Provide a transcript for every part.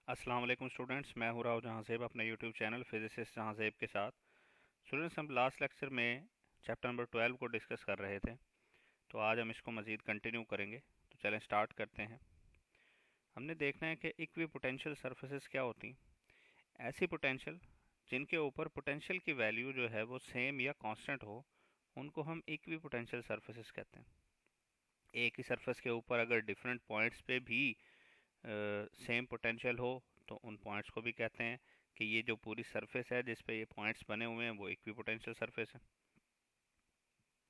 अस्सलाम वालेकुम स्टूडेंट्स, मैं हूं राव जहांसेब अपने यूट्यूब चैनल फिजिसिस्ट जहांसेब के साथ। स्टूडेंट्स, हम लास्ट लेक्चर में चैप्टर नंबर 12 को डिस्कस कर रहे थे, तो आज हम इसको मज़ीद कंटिन्यू करेंगे। तो चलें स्टार्ट करते हैं। हमने देखना है कि इक्वी पोटेंशियल सर्फेसेस क्या होती हैं। ऐसी पोटेंशियल जिनके ऊपर पोटेंशियल की वैल्यू जो है वो सेम या कांस्टेंट हो, उनको हम इक्वी पोटेंशियल सर्फेसेस कहते हैं। एक ही सरफेस के ऊपर अगर डिफरेंट पॉइंट्स पे भी सेम पोटेंशियल हो तो उन पॉइंट्स को भी कहते हैं कि ये जो पूरी सरफेस है जिस पे ये पॉइंट्स बने हुए हैं वो इक्विपोटेंशियल सरफेस है।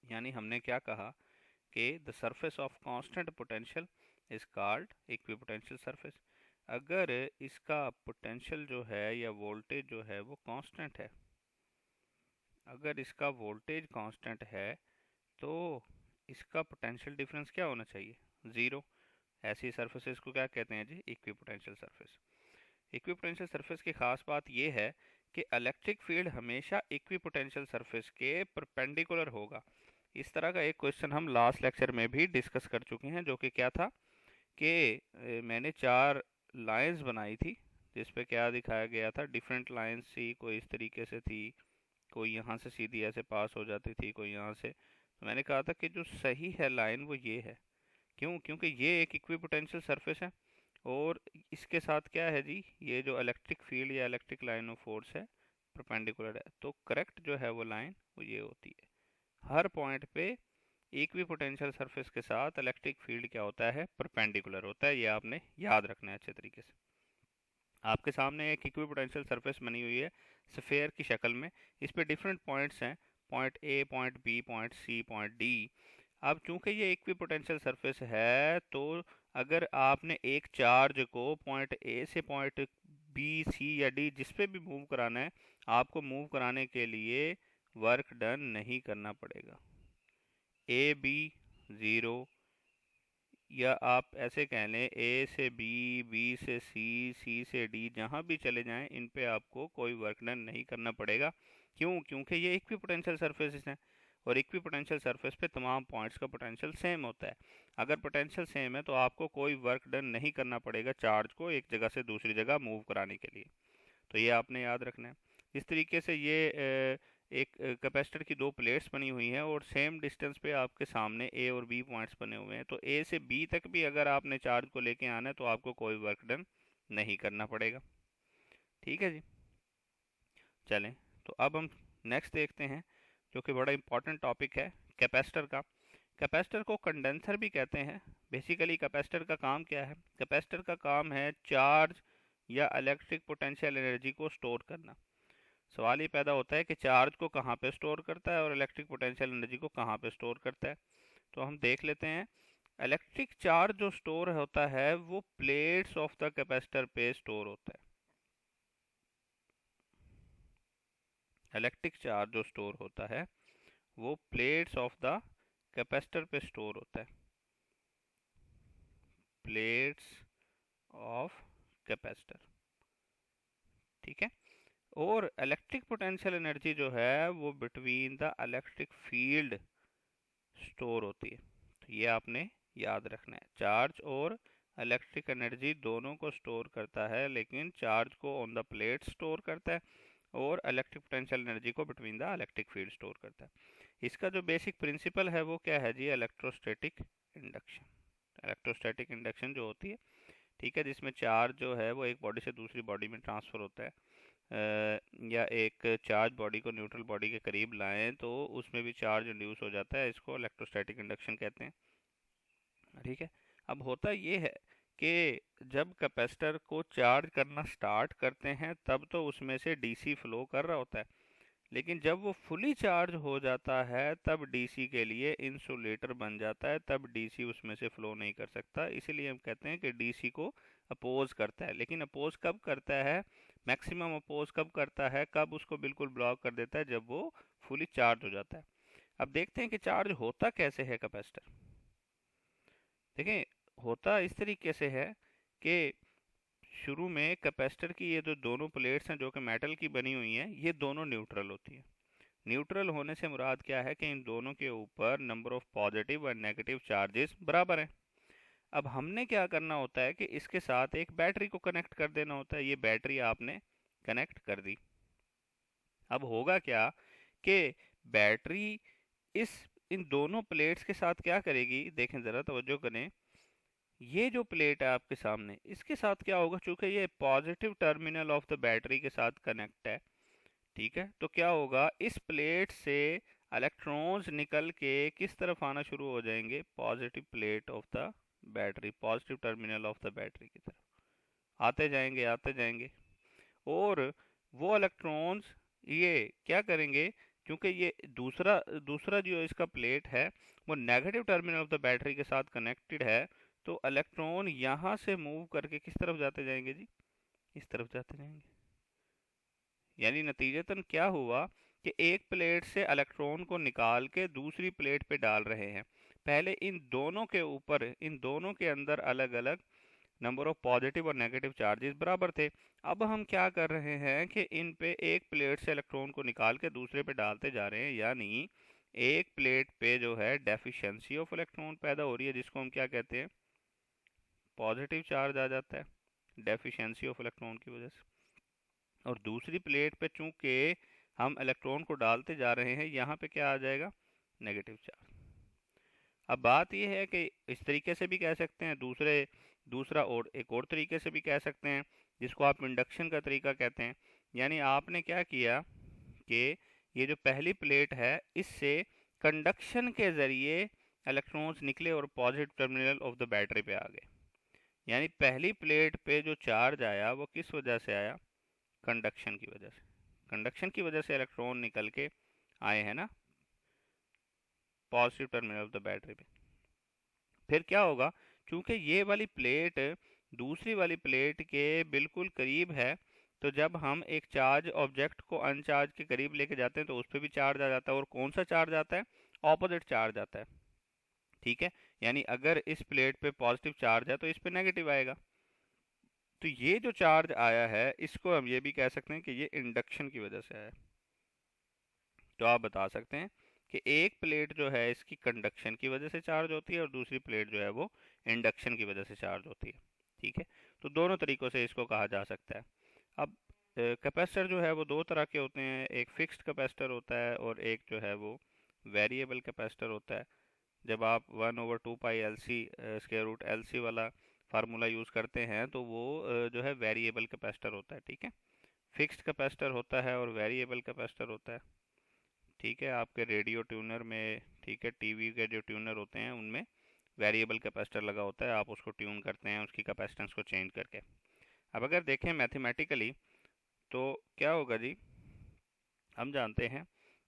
यानी हमने क्या कहा कि the surface of constant potential is called equipotential surface. अगर इसका पोटेंशियल जो है या वोल्टेज जो है वो कांस्टेंट है, अगर इसका वोल्टेज कांस्टेंट है तो इसका पोटेंशियल डिफरेंस क्या होना चाहिए? ज़ीरो। ऐसी सरफेसेस को क्या कहते हैं जी? Equipotential surface. इक्विपोटेंशियल सरफेस की खास बात यह है कि इलेक्ट्रिक फील्ड हमेशा इक्विपोटेंशियल सरफेस के परपेंडिकुलर होगा। इस तरह का एक क्वेश्चन हम लास्ट लेक्चर में भी डिस्कस कर चुके हैं, जो कि क्या था कि मैंने चार लाइंस बनाई थी जिस पे क्या दिखाया गया था, डिफरेंट लाइंस थी, कोई इस तरीके से थी, कोई यहाँ से सीधी ऐसे पास हो जाती थी, कोई यहाँ से। तो मैंने कहा था कि जो सही है लाइन वो ये है। क्यों? क्योंकि ये एक इक्विपोटेंशियल सरफेस है और इसके साथ क्या है जी, ये जो इलेक्ट्रिक फील्ड या इलेक्ट्रिक लाइन ऑफ फोर्स है परपेंडिकुलर है। तो करेक्ट जो है वो लाइन वो ये होती है। हर पॉइंट पे इक्विपोटेंशियल सरफेस के साथ इलेक्ट्रिक फील्ड क्या होता है? परपेंडिकुलर होता है। ये आपने याद रखना है अच्छे तरीके से। आपके सामने एक इक्विपोटेंशियल सरफेस बनी हुई है स्फेयर की शक्ल में। इस पे डिफरेंट पॉइंट्स हैं, point A, point B, point C, point D. अब चूंकि ये इक्विपोटेंशियल सरफेस है तो अगर आपने एक चार्ज को पॉइंट ए से पॉइंट बी, सी या डी जिस पे भी मूव कराना है, आपको मूव कराने के लिए वर्क डन नहीं करना पड़ेगा। ए बी ज़ीरो, या आप ऐसे कह लें ए से बी, बी से सी, सी से डी, जहाँ भी चले जाएं इन पे आपको कोई वर्क डन नहीं करना पड़ेगा। क्यों? क्योंकि ये इक्विपोटेंशियल सरफेसेस हैं और इक्विपोटेंशियल सरफेस पे तमाम पॉइंट्स का पोटेंशियल सेम होता है। अगर पोटेंशियल सेम है तो आपको कोई वर्क डन नहीं करना पड़ेगा चार्ज को एक जगह से दूसरी जगह मूव कराने के लिए। तो ये आपने याद रखना है। इस तरीके से ये एक कैपेसिटर की दो प्लेट्स बनी हुई हैं और सेम डिस्टेंस पे आपके सामने ए और बी पॉइंट्स बने हुए हैं। तो ए से बी तक भी अगर आपने चार्ज को लेके आना है तो आपको कोई वर्क डन नहीं करना पड़ेगा। ठीक है जी। चलें, तो अब हम नेक्स्ट देखते हैं, जो कि बड़ा इंपॉर्टेंट टॉपिक है, कैपेसिटर का। कैपेसिटर को कंडेंसर भी कहते हैं। बेसिकली कैपेसिटर का काम क्या है? कैपेसिटर का काम है चार्ज या इलेक्ट्रिक पोटेंशियल एनर्जी को स्टोर करना। सवाल ये पैदा होता है कि चार्ज को कहाँ पे स्टोर करता है और इलेक्ट्रिक पोटेंशियल एनर्जी को कहाँ पे स्टोर करता है। तो हम देख लेते हैं। इलेक्ट्रिक चार्ज जो स्टोर होता है वो प्लेट्स ऑफ द कैपेसिटर पे स्टोर होता है। इलेक्ट्रिक चार्ज जो स्टोर होता है वो प्लेट्स ऑफ द कैपेसिटर पे स्टोर होता है। Plates of capacitor. ठीक है। और इलेक्ट्रिक पोटेंशियल एनर्जी जो है वो between the electric field store होती है। तो ये आपने याद रखना है। चार्ज और इलेक्ट्रिक एनर्जी दोनों को स्टोर करता है, लेकिन चार्ज को ऑन द प्लेट स्टोर करता है और इलेक्ट्रिक पोटेंशियल एनर्जी को between the electric field store करता है। इसका जो बेसिक प्रिंसिपल है वो क्या है जी? Electrostatic induction. इलेक्ट्रोस्टैटिक इंडक्शन जो होती है, ठीक है, जिसमें चार्ज जो है वो एक बॉडी से दूसरी बॉडी में ट्रांसफ़र होता है, या एक चार्ज बॉडी को न्यूट्रल बॉडी के करीब लाएं तो उसमें भी चार्ज इंड्यूस हो जाता है। इसको इलेक्ट्रोस्टैटिक इंडक्शन कहते हैं। ठीक है। अब होता ये है कि जब कैपेसिटर को चार्ज करना स्टार्ट करते हैं तब तो उसमें से डीसी फ्लो कर रहा होता है, लेकिन जब वो फुली चार्ज हो जाता है तब डीसी के लिए इंसुलेटर बन जाता है, तब डीसी उसमें से फ्लो नहीं कर सकता। इसीलिए हम कहते हैं कि डीसी को अपोज करता है। लेकिन अपोज कब करता है? मैक्सिमम अपोज कब करता है? कब उसको बिल्कुल ब्लॉक कर देता है? जब वो फुली चार्ज हो जाता है। अब देखते हैं कि चार्ज होता कैसे है कैपेसिटर। देखें, होता इस तरीके से है कि शुरू में कैपेसिटर की ये जो दोनों प्लेट्स हैं जो कि मेटल की बनी हुई हैं, ये दोनों न्यूट्रल होती है। न्यूट्रल होने से मुराद क्या है कि इन दोनों के ऊपर नंबर ऑफ पॉजिटिव और नेगेटिव चार्जेस बराबर हैं। अब हमने क्या करना होता है कि इसके साथ एक बैटरी को कनेक्ट कर देना होता है। ये बैटरी आपने कनेक्ट कर दी। अब होगा क्या कि बैटरी इस इन दोनों प्लेट्स के साथ क्या करेगी, देखें ज़रा तवज्जो करें। ये जो प्लेट है आपके सामने, इसके साथ क्या होगा, चूंकि ये positive terminal of the battery के साथ कनेक्ट है, ठीक है, तो क्या होगा, इस प्लेट से इलेक्ट्रॉन्स निकल के किस तरफ आना शुरू हो जाएंगे, positive plate of the battery, positive terminal of the battery की तरफ आते जाएंगे आते जाएंगे। और वो इलेक्ट्रॉन्स ये क्या करेंगे, क्योंकि ये दूसरा दूसरा जो इसका प्लेट है वो negative terminal of the battery के साथ कनेक्टेड है, तो इलेक्ट्रॉन यहाँ से मूव करके किस तरफ जाते जाएंगे जी, इस तरफ जाते जाएंगे। यानी नतीजतन क्या हुआ कि एक प्लेट से इलेक्ट्रॉन को निकाल के दूसरी प्लेट पे डाल रहे हैं। पहले इन दोनों के ऊपर, इन दोनों के अंदर अलग अलग नंबर ऑफ पॉजिटिव और नेगेटिव चार्जेस बराबर थे। अब हम क्या कर रहे हैं कि इन पे एक प्लेट से इलेक्ट्रॉन को निकाल के दूसरे पे डालते जा रहे हैं, यानी एक प्लेट पे जो है डेफिशिएंसी ऑफ इलेक्ट्रॉन पैदा हो रही है, जिसको हम क्या कहते हैं, पॉजिटिव चार्ज आ जाता है डेफिशिएंसी ऑफ इलेक्ट्रॉन की वजह से। और दूसरी प्लेट पे चूंकि हम इलेक्ट्रॉन को डालते जा रहे हैं, यहाँ पे क्या आ जाएगा, नेगेटिव चार्ज। अब बात यह है कि इस तरीके से भी कह सकते हैं, दूसरा और एक और तरीके से भी कह सकते हैं, जिसको आप इंडक्शन का तरीका कहते हैं। यानी आपने क्या किया कि ये जो पहली प्लेट है, इससे कंडक्शन के ज़रिए इलेक्ट्रॉन्स निकले और positive terminal of the battery पे आ गए। यानी पहली प्लेट पे जो चार्ज आया वो किस वजह से आया, कंडक्शन की वजह से। कंडक्शन की वजह से इलेक्ट्रॉन निकल के आए हैं ना positive terminal of the battery पे। फिर क्या होगा, क्योंकि ये वाली प्लेट दूसरी वाली प्लेट के बिल्कुल करीब है, तो जब हम एक चार्ज ऑब्जेक्ट को अनचार्ज के करीब लेके जाते हैं तो उस पर भी चार्ज आ जाता है। और कौन सा चार्ज आता है, ऑपोजिट चार्ज आता है, ठीक है। यानी अगर इस प्लेट पे पॉजिटिव चार्ज है तो इस पे नेगेटिव आएगा। तो ये जो चार्ज आया है, इसको हम ये भी कह सकते हैं कि ये इंडक्शन की वजह से आया। तो आप बता सकते हैं कि एक प्लेट जो है इसकी कंडक्शन की वजह से चार्ज होती है और दूसरी प्लेट जो है वो इंडक्शन की वजह से चार्ज होती है, ठीक है। तो दोनों तरीक़ों से इसको कहा जा सकता है। अब कैपेसिटर जो है वो दो तरह के होते हैं, एक फिक्स्ड कैपेसिटर होता है और एक जो है वो वेरिएबल कैपेसिटर होता है। जब आप 1/2 पाई LC स्क्वायर रूट LC वाला फार्मूला यूज़ करते हैं तो वो जो है वेरिएबल कैपेसिटर होता है, ठीक है। फिक्स्ड कैपेसिटर होता है और वेरिएबल कैपेसिटर होता है, ठीक है। आपके रेडियो ट्यूनर में, ठीक है, टीवी के जो ट्यूनर होते हैं उनमें वेरिएबल कैपेसिटर लगा होता है, आप उसको ट्यून करते हैं उसकी कैपेसिटेंस को चेंज करके। अब अगर देखें मैथमेटिकली तो क्या होगा जी, हम जानते हैं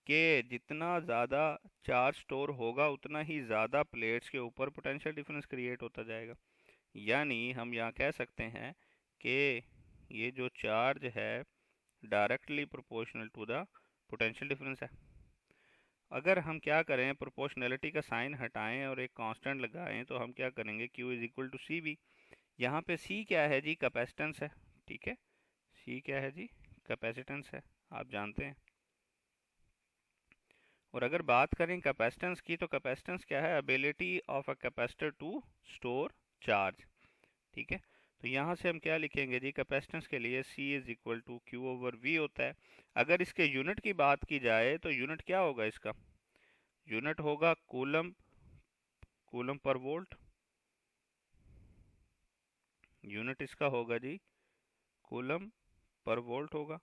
कि जितना ज़्यादा चार्ज स्टोर होगा उतना ही ज़्यादा प्लेट्स के ऊपर पोटेंशियल डिफरेंस क्रिएट होता जाएगा। यानी हम यहाँ कह सकते हैं कि ये जो चार्ज है directly proportional to the potential difference है। अगर हम क्या करें, प्रोपोर्शनैलिटी का साइन हटाएं और एक कांस्टेंट लगाएं तो हम क्या करेंगे, Q is equal to C V. यहाँ पे C क्या है जी, कैपेसिटेंस है, ठीक है। C क्या है जी, कैपेसिटेंस है, आप जानते हैं। और अगर बात करें कैपेसिटेंस की, तो कैपेसिटेंस क्या है, ability of a capacitor to store charge, ठीक है। तो यहाँ से हम क्या लिखेंगे जी, कैपेसिटेंस के लिए C is equal to Q/V होता है। अगर इसके यूनिट की बात की जाए तो यूनिट क्या होगा, इसका यूनिट होगा coulomb, coulomb per volt. Unit इसका होगा जी कूलम पर वोल्ट होगा।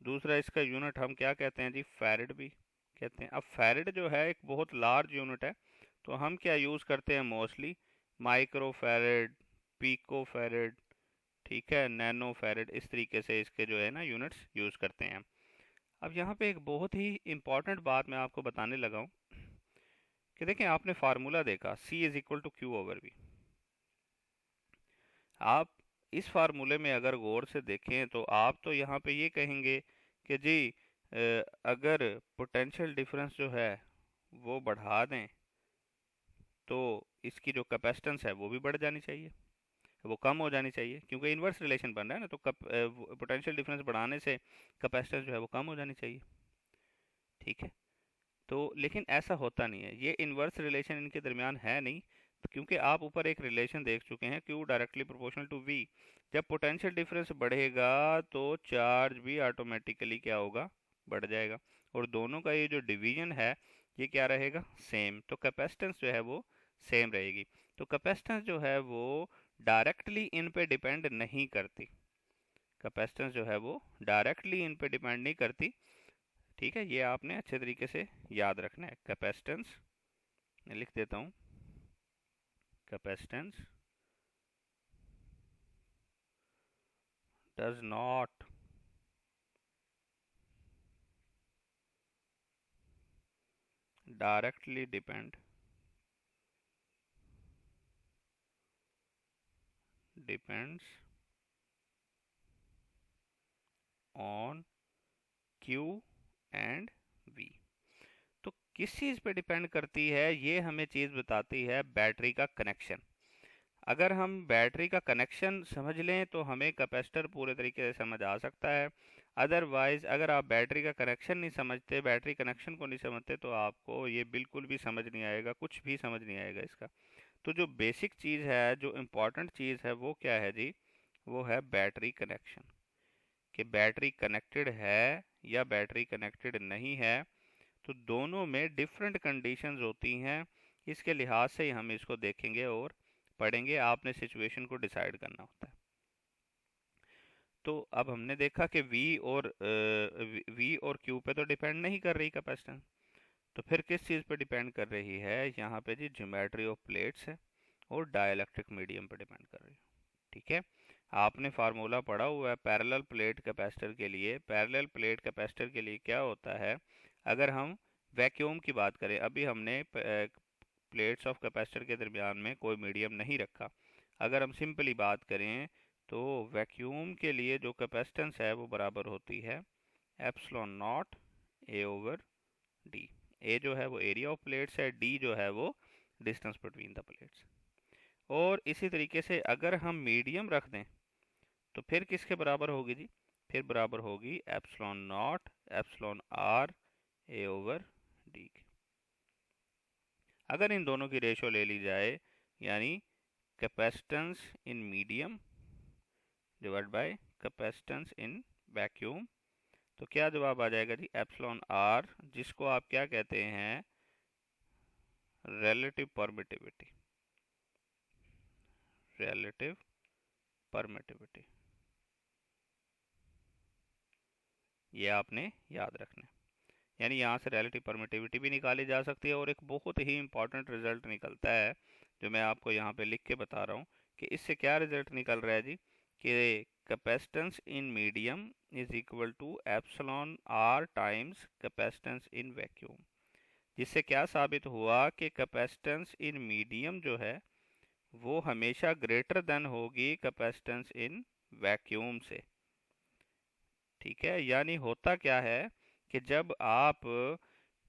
दूसरा इसका यूनिट हम क्या कहते हैं जी, फैरेड भी कहते हैं। अब फैरेड जो है एक बहुत लार्ज यूनिट है, तो हम क्या यूज़ करते हैं, mostly micro farad, pico farad, ठीक है, नैनो फैरेड, इस तरीके से इसके जो है ना यूनिट्स यूज़ करते हैं। अब यहाँ पे एक बहुत ही इम्पॉर्टेंट बात मैं आपको बताने लगा हूँ कि देखें, आपने फार्मूला देखा C is equal to Q/V। आप इस फार्मूले में अगर गौर से देखें तो आप तो यहाँ पे ये कहेंगे कि जी अगर पोटेंशियल डिफरेंस जो है वो बढ़ा दें तो इसकी जो कैपेसिटेंस है वो भी बढ़ जानी चाहिए, वो कम हो जानी चाहिए, क्योंकि इन्वर्स रिलेशन बन रहा है ना। तो पोटेंशियल डिफरेंस बढ़ाने से कैपेसिटेंस जो है वो कम हो जानी चाहिए, ठीक है। तो लेकिन ऐसा होता नहीं है, ये इन्वर्स रिलेशन इनके दरमियान है नहीं। क्योंकि आप ऊपर एक रिलेशन देख चुके हैं, Q directly proportional to V। जब पोटेंशियल डिफरेंस बढ़ेगा तो चार्ज भी ऑटोमेटिकली क्या होगा, बढ़ जाएगा। और दोनों का ये जो डिवीजन है ये क्या रहेगा, सेम। तो कैपेसिटेंस जो है वो सेम रहेगी। तो कैपेसिटेंस जो है वो डायरेक्टली इन पे डिपेंड नहीं करती। कैपेसिटेंस जो है वो डायरेक्टली इन पे डिपेंड नहीं करती। ठीक है, ये आपने अच्छे तरीके से याद रखना है। कैपेसिटेंस मैं लिख देता हूँ, capacitance does not directly depends on Q and V। तो किस चीज़ पे डिपेंड करती है, ये हमें चीज़ बताती है बैटरी का कनेक्शन। अगर हम बैटरी का कनेक्शन समझ लें तो हमें कैपेसिटर पूरे तरीके से समझ आ सकता है। अदरवाइज अगर आप बैटरी का कनेक्शन नहीं समझते, बैटरी कनेक्शन को नहीं समझते, तो आपको ये बिल्कुल भी समझ नहीं आएगा, कुछ भी समझ नहीं आएगा इसका। तो जो बेसिक चीज़ है, जो इम्पोर्टेंट चीज़ है, वो क्या है जी, वो है बैटरी कनेक्शन। कि बैटरी कनेक्टेड है या बैटरी कनेक्टेड नहीं है, तो दोनों में डिफरेंट कंडीशंस होती हैं। इसके लिहाज से ही हम इसको देखेंगे और पढ़ेंगे। आपने सिचुएशन को डिसाइड करना होता है। तो अब हमने देखा कि V और Q पे तो डिपेंड नहीं कर रही कैपेसिटेंस। तो फिर किस चीज़ पे डिपेंड कर रही है, यहाँ पे जी ज्योमेट्री ऑफ प्लेट्स है और डाइलेक्ट्रिक मीडियम पे डिपेंड कर रही है। ठीक है, आपने फार्मूला पढ़ा हुआ है पैरेलल प्लेट कैपेसिटर के लिए। पैरेलल प्लेट कैपेसिटर के लिए क्या होता है, अगर हम वैक्यूम की बात करें, अभी हमने प्लेट्स ऑफ कैपेसिटर के दरमियान में कोई मीडियम नहीं रखा। अगर हम सिंपली बात करें तो वैक्यूम के लिए जो कैपेसिटेंस है वो बराबर होती है epsilon nought A over D. A जो है वो एरिया ऑफ प्लेट्स है, डी जो है वो डिस्टेंस बिटवीन द प्लेट्स। और इसी तरीके से अगर हम मीडियम रख दें तो फिर किसके बराबर होगी जी, फिर बराबर होगी epsilon nought epsilon r A over D. अगर इन दोनों की रेशो ले ली जाए, यानी capacitance in medium divide by capacitance in vacuum, तो क्या जवाब आ जाएगा जी, एप्सिलॉन आर, जिसको आप क्या कहते हैं, रिलेटिव परमिटिविटी। रिलेटिव परमिटिविटी, ये आपने याद रखना है। यानी यहाँ से रिलेटिव परमिटिविटी भी निकाली जा सकती है। और एक बहुत ही इंपॉर्टेंट रिजल्ट निकलता है जो मैं आपको यहाँ पे लिख के बता रहा हूँ कि इससे क्या रिजल्ट निकल रहा है जी, कि capacitance in medium is equal to epsilon r times capacitance in vacuum. जिससे क्या साबित हुआ कि कैपेसिटेंस इन मीडियम जो है वो हमेशा ग्रेटर देन होगी कैपेसिटेंस इन वैक्यूम से। ठीक है, यानी होता क्या है कि जब आप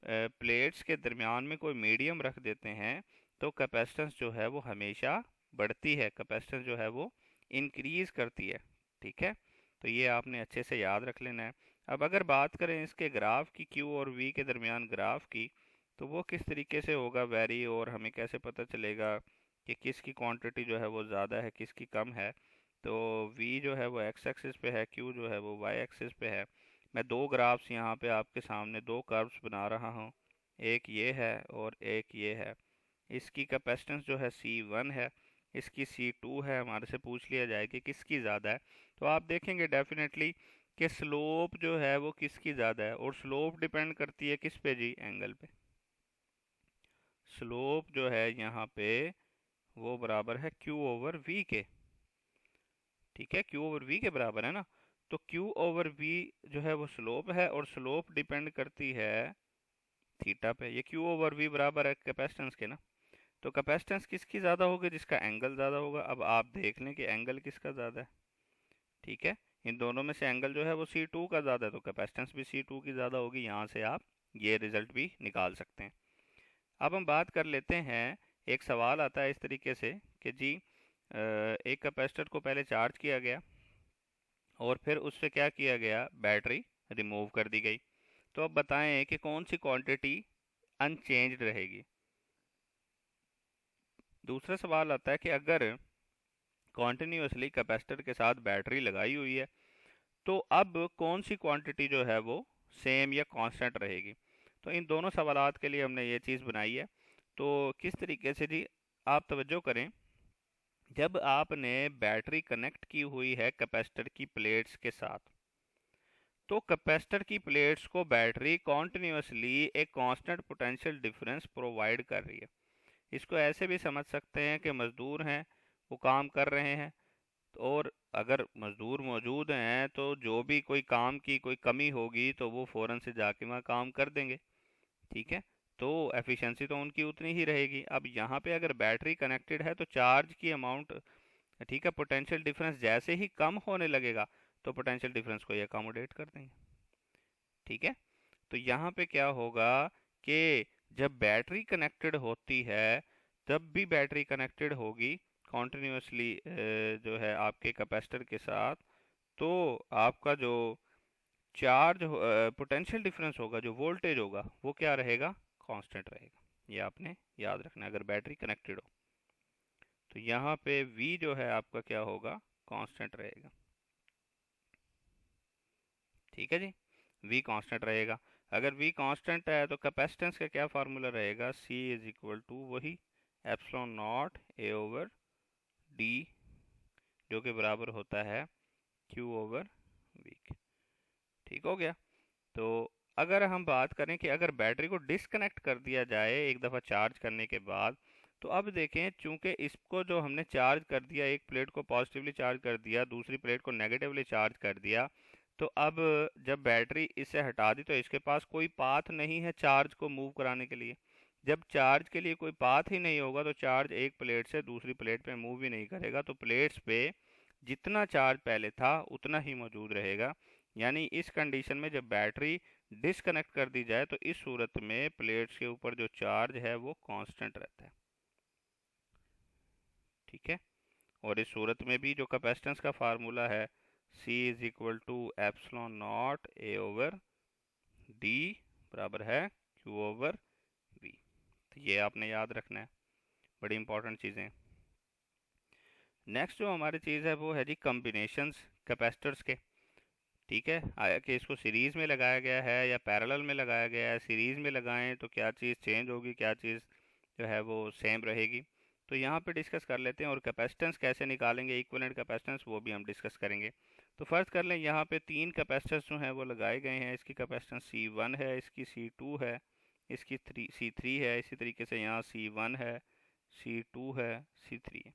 प्लेट्स के दरमियान में कोई मीडियम रख देते हैं तो कैपेसिटेंस जो है वो हमेशा बढ़ती है, कैपेसिटेंस जो है वो इंक्रीज करती है। ठीक है, तो ये आपने अच्छे से याद रख लेना है। अब अगर बात करें इसके ग्राफ की, Q और V के दरमियान ग्राफ की, तो वो किस तरीके से होगा वेरी, और हमें कैसे पता चलेगा कि किसकी क्वांटिटी जो है वो ज़्यादा है किसकी कम है। तो V जो है वो x एक्सिस पे है, Q जो है वो y एक्सिस पे है। मैं दो ग्राफ्स यहाँ पे आपके सामने, दो कर्व्स बना रहा हूँ, एक ये है और एक ये है। इसकी कैपेसिटेंस जो है C1 है, इसकी C2 है। हमारे से पूछ लिया जाए कि किसकी ज़्यादा है, तो आप देखेंगे डेफिनेटली कि स्लोप जो है वो किसकी ज़्यादा है। और स्लोप डिपेंड करती है किस पे जी, एंगल पे। स्लोप जो है यहाँ पे वो बराबर है Q ओवर V के। ठीक है, Q ओवर V के बराबर है ना। तो Q ओवर V जो है वो स्लोप है, और स्लोप डिपेंड करती है थीटा पे। ये Q ओवर V बराबर है कैपेसिटेंस के ना। तो कैपेसिटेंस किसकी ज़्यादा होगी, जिसका एंगल ज़्यादा होगा। अब आप देख लें कि एंगल किसका ज़्यादा है। ठीक है, इन दोनों में से एंगल जो है वो C2 का ज़्यादा है, तो कैपेसिटेंस भी C2 की ज़्यादा होगी। यहाँ से आप ये रिज़ल्ट भी निकाल सकते हैं। अब हम बात कर लेते हैं, एक सवाल आता है इस तरीके से कि जी एक कैपेसिटर को पहले चार्ज किया गया और फिर उससे क्या किया गया, बैटरी रिमूव कर दी गई। तो अब बताएं कि कौन सी क्वांटिटी अनचेंज्ड रहेगी। दूसरा सवाल आता है कि अगर कॉन्टिन्यूसली कैपेसिटर के साथ बैटरी लगाई हुई है तो अब कौन सी क्वांटिटी जो है वो सेम या कांस्टेंट रहेगी। तो इन दोनों सवालात के लिए हमने ये चीज़ बनाई है। तो किस तरीके से जी, आप तवज्जो करें, जब आपने बैटरी कनेक्ट की हुई है कैपेसिटर की प्लेट्स के साथ, तो कैपेसिटर की प्लेट्स को बैटरी कॉन्टिन्यूसली एक कांस्टेंट पोटेंशियल डिफरेंस प्रोवाइड कर रही है। इसको ऐसे भी समझ सकते हैं कि मज़दूर हैं, वो काम कर रहे हैं, और अगर मज़दूर मौजूद हैं तो जो भी कोई काम की कोई कमी होगी तो वो फ़ौरन से जाके वहाँ काम कर देंगे। ठीक है, तो एफिशिएंसी तो उनकी उतनी ही रहेगी। अब यहाँ पे अगर बैटरी कनेक्टेड है तो चार्ज की अमाउंट, ठीक है, पोटेंशियल डिफरेंस जैसे ही कम होने लगेगा तो पोटेंशियल डिफरेंस को ये अकोमोडेट कर देंगे। ठीक है, तो यहाँ पे क्या होगा कि जब बैटरी कनेक्टेड होती है, तब भी बैटरी कनेक्टेड होगी कॉन्टिन्यूसली जो है आपके कैपेसिटर के साथ, तो आपका जो चार्ज पोटेंशियल डिफरेंस होगा, जो वोल्टेज होगा, वो क्या रहेगा, कांस्टेंट रहेगा। ये आपने याद रखना है अगर बैटरी कनेक्टेड हो। तो यहाँ पे V जो है आपका क्या होगा, कांस्टेंट रहेगा। ठीक है जी, V कांस्टेंट रहेगा। अगर V कांस्टेंट है तो कैपेसिटेंस का क्या फार्मूला रहेगा, C इज इक्वल टू वही epsilon nought A over D, जो कि बराबर होता है Q ओवर V। ठीक हो गया। तो अगर हम बात करें कि अगर बैटरी को डिस्कनेक्ट कर दिया जाए एक दफ़ा चार्ज करने के बाद, तो अब देखें, चूंकि इसको जो हमने चार्ज कर दिया, एक प्लेट को पॉजिटिवली चार्ज कर दिया, दूसरी प्लेट को नेगेटिवली चार्ज कर दिया, तो अब जब बैटरी इससे हटा दी तो इसके पास कोई पाथ नहीं है चार्ज को मूव कराने के लिए। जब चार्ज के लिए कोई पाथ ही नहीं होगा तो चार्ज एक प्लेट से दूसरी प्लेट पे मूव ही नहीं करेगा, तो प्लेट्स पे जितना चार्ज पहले था उतना ही मौजूद रहेगा। यानी इस कंडीशन में जब बैटरी डिस्कनेक्ट कर दी जाए तो इस सूरत में प्लेट्स के ऊपर जो चार्ज है वो कांस्टेंट रहता है। ठीक है, और इस सूरत में भी जो कैपेसिटेंस का फार्मूला है, C is equal to epsilon nought A over D बराबर है Q ओवर V। तो ये आपने याद रखना है, बड़ी इंपॉर्टेंट चीज़ें। नेक्स्ट जो हमारी चीज़ है वो है जी कम्बिनेशंस कैपेसिटर्स के। ठीक है, आया कि इसको सीरीज़ में लगाया गया है या पैरेलल में लगाया गया है। सीरीज़ में लगाएं तो क्या चीज़ चेंज होगी, क्या चीज़ जो है वो सेम रहेगी। तो यहाँ पे डिस्कस कर लेते हैं, और कैपेसिटेंस कैसे निकालेंगे, इक्विवेलेंट कैपेसिटेंस, वो भी हम डिस्कस करेंगे। तो फर्स्ट कर लें, यहाँ पे तीन कैपेसिटर्स जो हैं वो लगाए गए हैं। इसकी कैपेसिटेंस C1 है, इसकी C2 है, इसकी C3 है। इसी तरीके से यहाँ C1 है, C2 है, C3 है।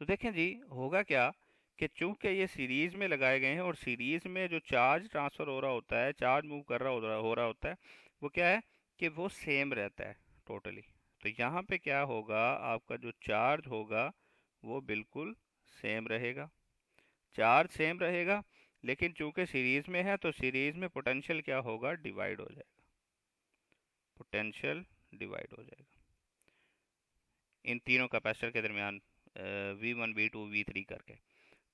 तो देखें जी, होगा क्या कि चूंकि ये सीरीज में लगाए गए हैं और सीरीज में जो चार्ज ट्रांसफर हो रहा होता है, चार्ज मूव कर रहा हो रहा होता है, वो क्या है कि वो सेम रहता है टोटली। तो यहाँ पे क्या होगा, आपका जो चार्ज होगा वो बिल्कुल सेम रहेगा, चार्ज सेम रहेगा। लेकिन चूंकि सीरीज में है तो सीरीज में पोटेंशियल क्या होगा, डिवाइड हो जाएगा, पोटेंशियल डिवाइड हो जाएगा इन तीनों कैपेसिटर के दरमियान, V1 V2 V3 करके।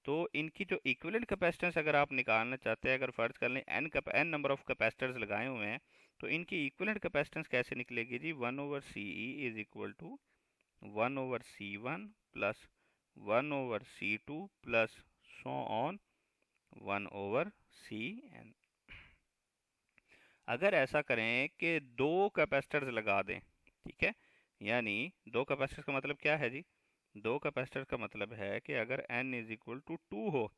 तो इनकी जो इक्विवेलेंट कैपेसिटेंस अगर आप निकालना चाहते हैं, अगर फर्ज कर लें n नंबर ऑफ कैपेसिटर्स लगाए हुए हैं, तो इनकी इक्विवेलेंट कैपेसिटेंस कैसे निकलेगी जी, 1 over CE is equal to 1 over C1 plus 1 over C2 plus so on 1 over Cn। अगर ऐसा करें कि दो कैपेसिटर्स लगा दें, ठीक है, यानी दो कैपेसिटर्स का मतलब क्या है जी, दो कैपेसिटर का मतलब है कि अगर n इज इक्वल टू 2 हो,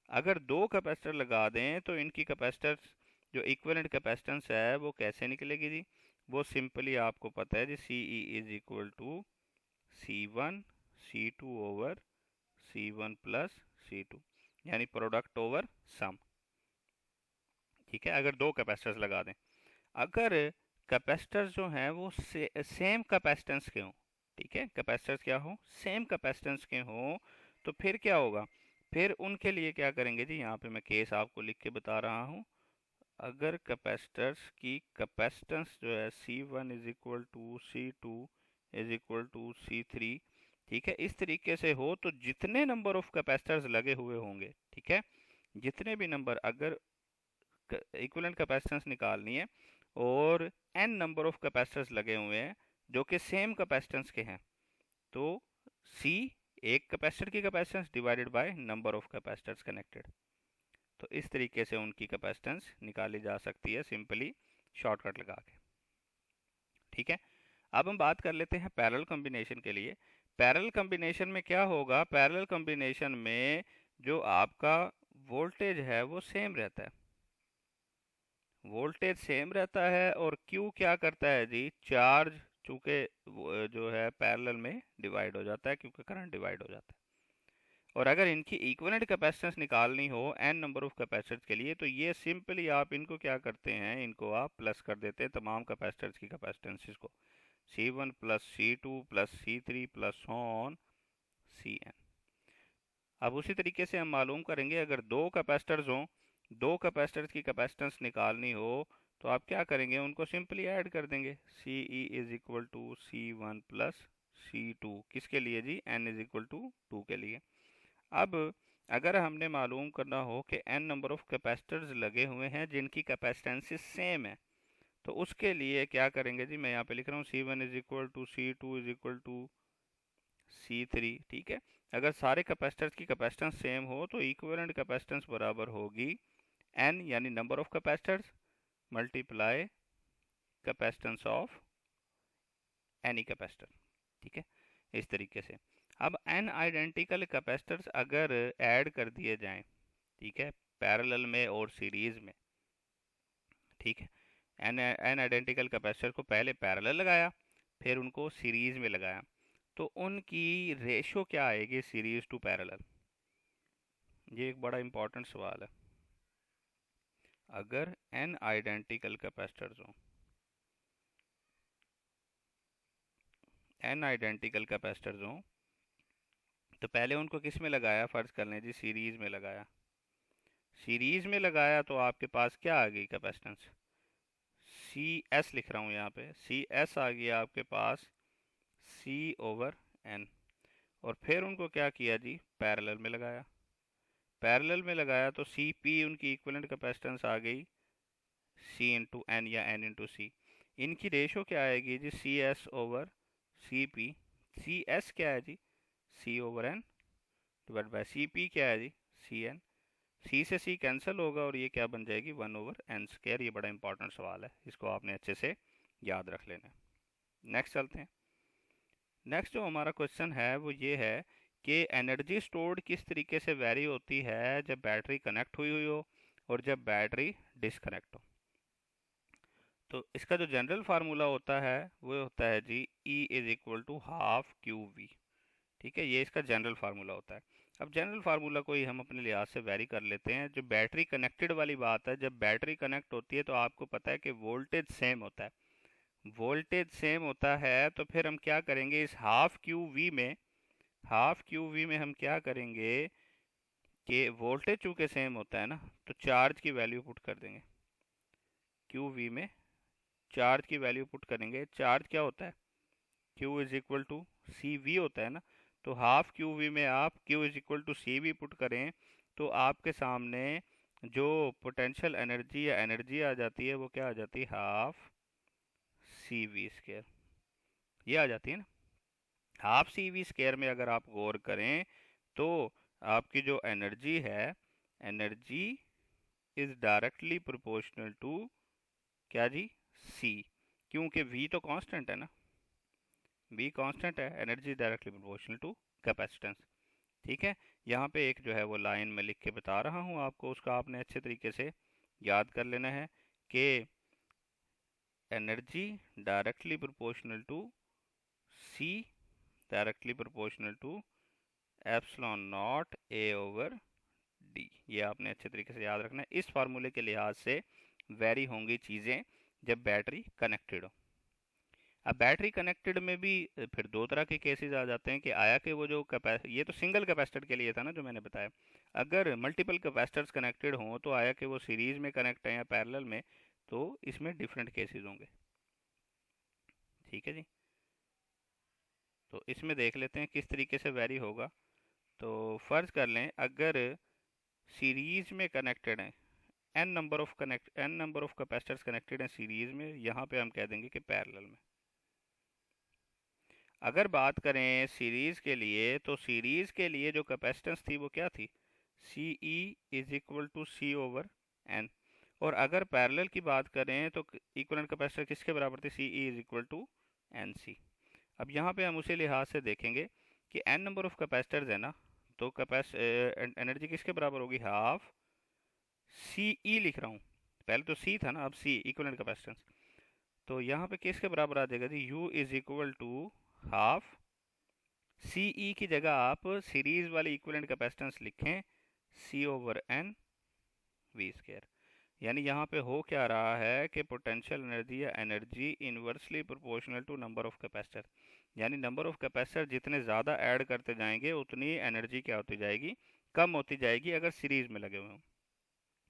अगर दो कैपेसिटर लगा दें तो इनकी कैपेसिटर जो इक्विवेलेंट कैपेसिटेंस है वो कैसे निकलेगी जी, वो सिंपली आपको पता है जी, CE is equal to C1 C2 over C1 plus C2, यानी प्रोडक्ट ओवर सम। ठीक है, अगर दो कैपेसिटर्स लगा दें, अगर कैपेसिटर्स जो हैं वो सेम कैपेसिटेंस के हों, ठीक है, कैपेसिटर्स क्या हो, सेम कैपेसिटेंस के हों, तो फिर क्या होगा, फिर उनके लिए क्या करेंगे जी, यहाँ पे मैं केस आपको लिख के बता रहा हूँ। अगर कैपेसिटर्स की कैपेसिटेंस जो है C1 is equal to C2 is equal to C3, ठीक है, इस तरीके से हो, तो जितने नंबर ऑफ कैपेसिटर्स लगे हुए होंगे, ठीक है, जितने भी नंबर, अगर इक्विवेलेंट कैपेसिटेंस निकालनी है और n नंबर ऑफ कैपेसिटर्स लगे हुए हैं, जो कि सेम कैपेसिटेंस के हैं। तो C एक कैपेसिटर की capacitance divided by number of capacitors connected. तो इस तरीके से उनकी कैपेसिटेंस निकाली जा सकती है सिंपली शॉर्टकट लगा के। ठीक है, अब हम बात कर लेते हैं पैरेलल कॉम्बिनेशन के लिए। पैरेलल कॉम्बिनेशन में क्या होगा, पैरेलल कॉम्बिनेशन में जो आपका वोल्टेज है वो सेम रहता है, वोल्टेज सेम रहता है। और Q क्या करता है जी, चार्ज चूंकि जो है पैरेलल में डिवाइड हो जाता है क्योंकि करंट डिवाइड हो जाता है। और अगर इनकी इक्विवेलेंट कैपेसिटेंस निकालनी हो n नंबर ऑफ कैपेसिटर्स के लिए, तो ये सिंपली आप इनको क्या करते हैं, इनको आप प्लस कर देते हैं तमाम कैपेसिटर्स की कैपेसिटेंसेस को, C1 plus C2 plus C3 plus on Cn। अब उसी तरीके से हम मालूम करेंगे, अगर दो कैपेसिटर्स हों, दो कैपेसिटर्स की कैपेसिटेंस निकालनी हो तो आप क्या करेंगे, उनको सिंपली ऐड कर देंगे। Ce is equal to C1 plus C2 किसके लिए जी, n इज इक्वल टू 2 के लिए। अब अगर हमने मालूम करना हो कि n नंबर ऑफ कैपेसिटर्स लगे हुए हैं जिनकी कैपेसिटेंसेस सेम है, तो उसके लिए क्या करेंगे जी, मैं यहाँ पे लिख रहा हूँ C1 is equal to C2 is equal to C3। ठीक है, अगर सारे कैपेसिटर्स की कैपेसिटेंस सेम हो तो इक्विवेलेंट कैपेसिटेंस बराबर होगी n यानी number of capacitors multiply capacitance of any capacitor. ठीक है, इस तरीके से। अब n आइडेंटिकल कैपेसिटर्स अगर ऐड कर दिए जाएं, ठीक है, पैरेलल में और सीरीज में, ठीक है, n आइडेंटिकल कैपेसिटर को पहले पैरेलल लगाया, फिर उनको सीरीज में लगाया, तो उनकी रेशो क्या आएगी सीरीज टू पैरेलल। ये एक बड़ा इंपॉर्टेंट सवाल है। अगर n आइडेंटिकल कैपेसिटर्स हो, n आइडेंटिकल कैपेसिटर्स हो, तो पहले उनको किस में लगाया, फर्ज कर लें जी सीरीज में लगाया। सीरीज में लगाया तो आपके पास क्या आ गई कैपेसिटेंस, सी एस लिख रहा हूँ यहाँ पे, सी एस आ गया आपके पास C ओवर n। और फिर उनको क्या किया जी, पैरेलल में लगाया। पैरेलल में लगाया तो सी पी उनकी इक्विवेलेंट कैपेसिटेंस आ गई C इंटू एन या n इंटू सी। इनकी रेशो क्या आएगी जी, C S over C P. C S क्या है जी, C over n divide by C P क्या है जी, सी एन। सी से सी कैंसिल होगा और ये क्या बन जाएगी, 1/n²। ये बड़ा इंपॉर्टेंट सवाल है, इसको आपने अच्छे से याद रख लेना है। नेक्स्ट चलते हैं। नेक्स्ट जो हमारा क्वेश्चन है वो ये है कि एनर्जी स्टोर्ड किस तरीके से वेरी होती है जब बैटरी कनेक्ट हुई हुई हो और जब बैटरी डिसकनेक्ट हो। तो इसका जो जनरल फार्मूला होता है वो होता है जी E is equal to half QV। ठीक है, ये इसका जनरल फार्मूला होता है। अब जनरल फार्मूला को ही हम अपने लिहाज से वेरी कर लेते हैं। जो बैटरी कनेक्टेड वाली बात है, जब बैटरी कनेक्ट होती है तो आपको पता है कि वोल्टेज सेम होता है, वोल्टेज सेम होता है। तो फिर हम क्या करेंगे, इस हाफ क्यू वी में हम क्या करेंगे कि वोल्टेज चूँकि सेम होता है ना, तो चार्ज की वैल्यू पुट कर देंगे। क्यू वी में चार्ज की वैल्यू पुट करेंगे। चार्ज क्या होता है, Q is equal to C V होता है ना। तो हाफ क्यू वी में आप Q is equal to C V put करें तो आपके सामने जो पोटेंशियल एनर्जी या एनर्जी आ जाती है वो क्या आ जाती है, हाफ CV²। ये आ जाती है ना। हाफ CV² में अगर आप गौर करें तो आपकी जो एनर्जी है, energy is directly proportional to क्या जी, C। क्योंकि V तो कांस्टेंट है ना, V कांस्टेंट है, energy directly proportional to capacitance. ठीक है, यहाँ पे एक जो है वो लाइन में लिख के बता रहा हूँ आपको, उसका आपने अच्छे तरीके से याद कर लेना है कि energy directly proportional to C directly proportional to epsilon nought A over D। ये आपने अच्छे तरीके से याद रखना है। इस फार्मूले के लिहाज से वेरी होंगी चीज़ें जब बैटरी कनेक्टेड हो। अब बैटरी कनेक्टेड में भी फिर दो तरह के केसेस आ जाते हैं कि आया कि वो जो ये तो सिंगल कैपेसिटर के लिए था ना जो मैंने बताया। अगर मल्टीपल कैपेसिटर्स कनेक्टेड हों तो आया कि वो सीरीज में कनेक्ट है या पैरेलल में, तो इसमें डिफरेंट केसेस होंगे। ठीक है जी, तो इसमें देख लेते हैं किस तरीके से वेरी होगा। तो फर्ज कर लें अगर सीरीज में कनेक्टेड है, n number of capacitors connected हैं सीरीज में, यहाँ पे हम कह देंगे कि पैरेलल में। अगर बात करें सीरीज़ के लिए, तो सीरीज़ के लिए जो कैपेसिटेंस थी वो क्या थी, C E is equal to C over N. और अगर पैरेलल की बात करें तो इक्विवेलेंट कैपेसिटर किसके बराबर थी, C E is equal to N C. अब यहाँ पे हम उसी लिहाज से देखेंगे कि एन नंबर ऑफ कैपेसिटर्स है ना, तो एनर्जी किसके बराबर होगी, हाफ सी ई लिख रहा हूँ, पहले तो सी था ना, अब सी इक्विवेलेंट कैपेसिटेंस। तो यहाँ पे किसके बराबर आ जाएगा जी, U is equal to half C E की जगह आप सीरीज वाली इक्विवेलेंट कैपेसिटेंस लिखें C over N V square. यानी यहाँ पे हो क्या रहा है कि पोटेंशियल एनर्जी या energy inversely proportional to number of capacitor, यानी नंबर ऑफ कैपेसिटर जितने ज़्यादा ऐड करते जाएंगे उतनी एनर्जी क्या होती जाएगी, कम होती जाएगी अगर सीरीज में लगे हुए हों।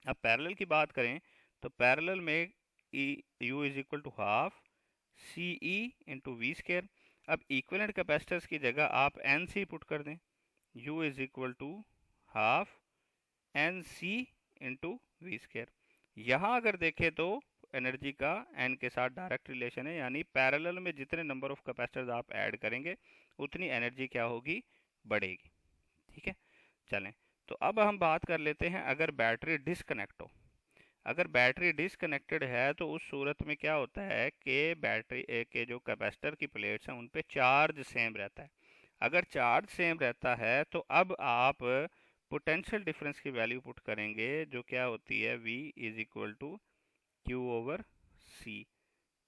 अब पैरेलल की बात करें तो पैरेलल में U is equal to half C E into V square. अब इक्विवेलेंट कैपेसिटर्स की जगह आप एन सी पुट कर दें, U is equal to half n C into V square. यहाँ अगर देखें तो एनर्जी का एन के साथ डायरेक्ट रिलेशन है, यानी पैरेलल में जितने नंबर ऑफ कैपेसिटर्स आप ऐड करेंगे उतनी एनर्जी क्या होगी, बढ़ेगी। ठीक है, चलें तो अब हम बात कर लेते हैं अगर बैटरी डिसकनेक्ट हो। अगर बैटरी डिसकनेक्टेड है तो उस सूरत में क्या होता है कि बैटरी के जो कैपेसिटर की प्लेट्स हैं उन पे चार्ज सेम रहता है। अगर चार्ज सेम रहता है तो अब आप पोटेंशियल डिफरेंस की वैल्यू पुट करेंगे जो क्या होती है, V is equal to Q over C.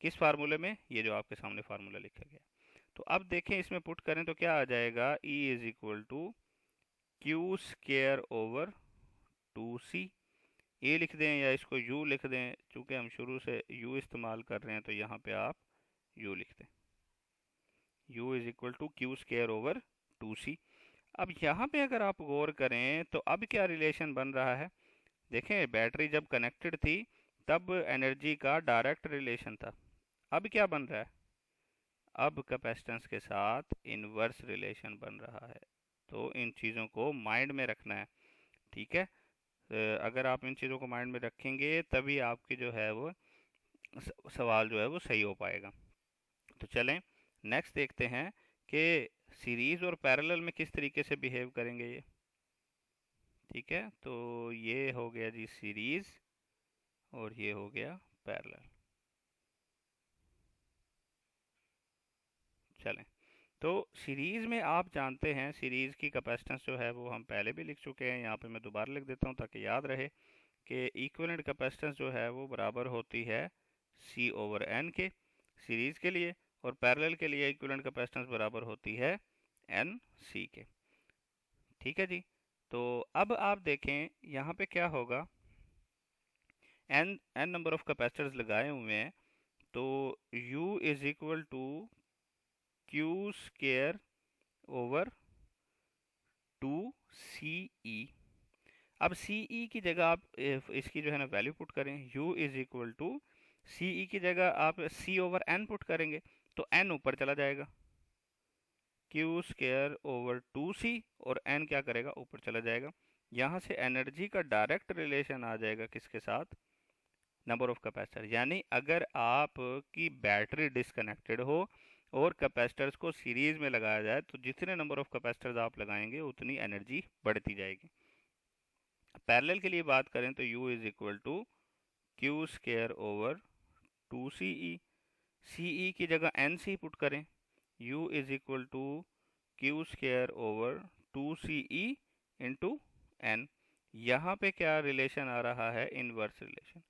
किस फार्मूले में, ये जो आपके सामने फार्मूला लिखा गया। तो अब देखें इसमें पुट करें तो क्या आ जाएगा, E is equal to Q square over two C. E लिख दें या इसको U लिख दें, चूँकि हम शुरू से U इस्तेमाल कर रहे हैं तो यहाँ पे आप U लिख दें, U is equal to Q square over two C. अब यहाँ पे अगर आप गौर करें तो अब क्या रिलेशन बन रहा है, देखें बैटरी जब कनेक्टेड थी तब एनर्जी का डायरेक्ट रिलेशन था, अब क्या बन रहा है, अब कैपेसिटेंस के साथ इनवर्स रिलेशन बन रहा है। तो इन चीज़ों को माइंड में रखना है, ठीक है। अगर आप इन चीज़ों को माइंड में रखेंगे तभी आपकी जो है वो सवाल जो है वो सही हो पाएगा। तो चलें नेक्स्ट देखते हैं कि सीरीज़ और पैरेलल में किस तरीके से बिहेव करेंगे ये। ठीक है, तो ये हो गया जी सीरीज़ और ये हो गया पैरेलल। चलें तो सीरीज़ में आप जानते हैं सीरीज़ की कैपेसिटेंस जो है वो हम पहले भी लिख चुके हैं, यहाँ पे मैं दोबारा लिख देता हूँ ताकि याद रहे कि इक्विवेलेंट कैपेसिटेंस जो है वो बराबर होती है C ओवर N के सीरीज़ के लिए, और पैरेलल के लिए इक्विवेलेंट कैपेसिटेंस बराबर होती है N C के। ठीक है जी, तो अब आप देखें यहाँ पे क्या होगा, n नंबर ऑफ कैपेसिटर्स लगाए हुए हैं तो U is equal to Q square over two C E. अब सी ई की जगह आप इसकी जो है ना वैल्यू पुट करें, U is equal to C E की जगह आप C ओवर N पुट करेंगे तो N ऊपर चला जाएगा, क्यू स्केयर ओवर टू सी, और N क्या करेगा, ऊपर चला जाएगा। यहाँ से एनर्जी का डायरेक्ट रिलेशन आ जाएगा किसके साथ, नंबर ऑफ कैपेसिटर। यानी अगर आप की बैटरी डिसकनेक्टेड हो और कैपेसिटर्स को सीरीज में लगाया जाए तो जितने नंबर ऑफ कैपेसिटर्स आप लगाएंगे उतनी एनर्जी बढ़ती जाएगी। पैरेलल के लिए बात करें तो U is equal to Q square over two C E, C E की जगह एन सी पुट करें, U is equal to Q square over two C E into N. यहाँ पे क्या रिलेशन आ रहा है, इनवर्स रिलेशन।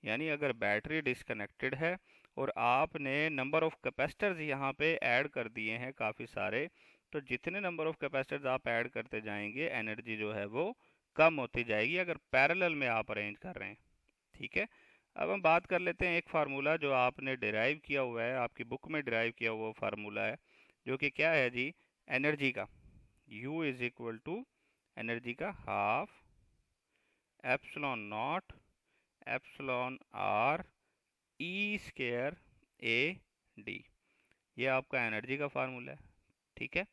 यानी अगर बैटरी डिसकनेक्टेड है और आपने नंबर ऑफ कैपेसिटर्स यहाँ पे ऐड कर दिए हैं काफ़ी सारे, तो जितने नंबर ऑफ कैपेसिटर्स आप ऐड करते जाएंगे एनर्जी जो है वो कम होती जाएगी अगर पैरेलल में आप अरेंज कर रहे हैं। ठीक है, अब हम बात कर लेते हैं एक फार्मूला जो आपने डिराइव किया हुआ है, आपकी बुक में डिराइव किया हुआ फार्मूला है, जो कि क्या है जी, एनर्जी का U is equal to energy का half epsilon nought epsilon R E square A D. ये आपका एनर्जी का फार्मूला है। ठीक है,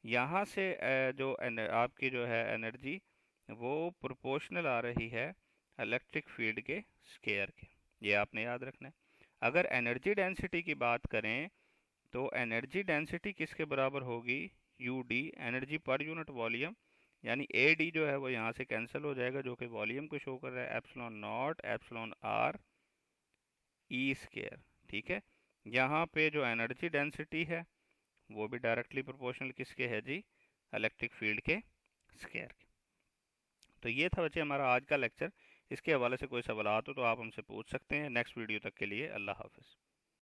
यहाँ से जो आपकी जो है एनर्जी वो प्रोपोर्शनल आ रही है इलेक्ट्रिक फील्ड के स्केयर के, ये आपने याद रखना है। अगर एनर्जी डेंसिटी की बात करें तो एनर्जी डेंसिटी किसके बराबर होगी, U D, energy per unit volume, यानी ए डी जो है वो यहाँ से कैंसिल हो जाएगा, जो कि वॉल्यूम को शो कर रहा है, epsilon nought epsilon R E square. ठीक है, यहाँ पे जो एनर्जी डेंसिटी है वो भी डायरेक्टली प्रोपोर्शनल किसके है जी, इलेक्ट्रिक फील्ड के स्केयर के। तो ये था बच्चे हमारा आज का लेक्चर। इसके हवाले से कोई सवाल हो तो आप हमसे पूछ सकते हैं। नेक्स्ट वीडियो तक के लिए अल्लाह हाफिज़।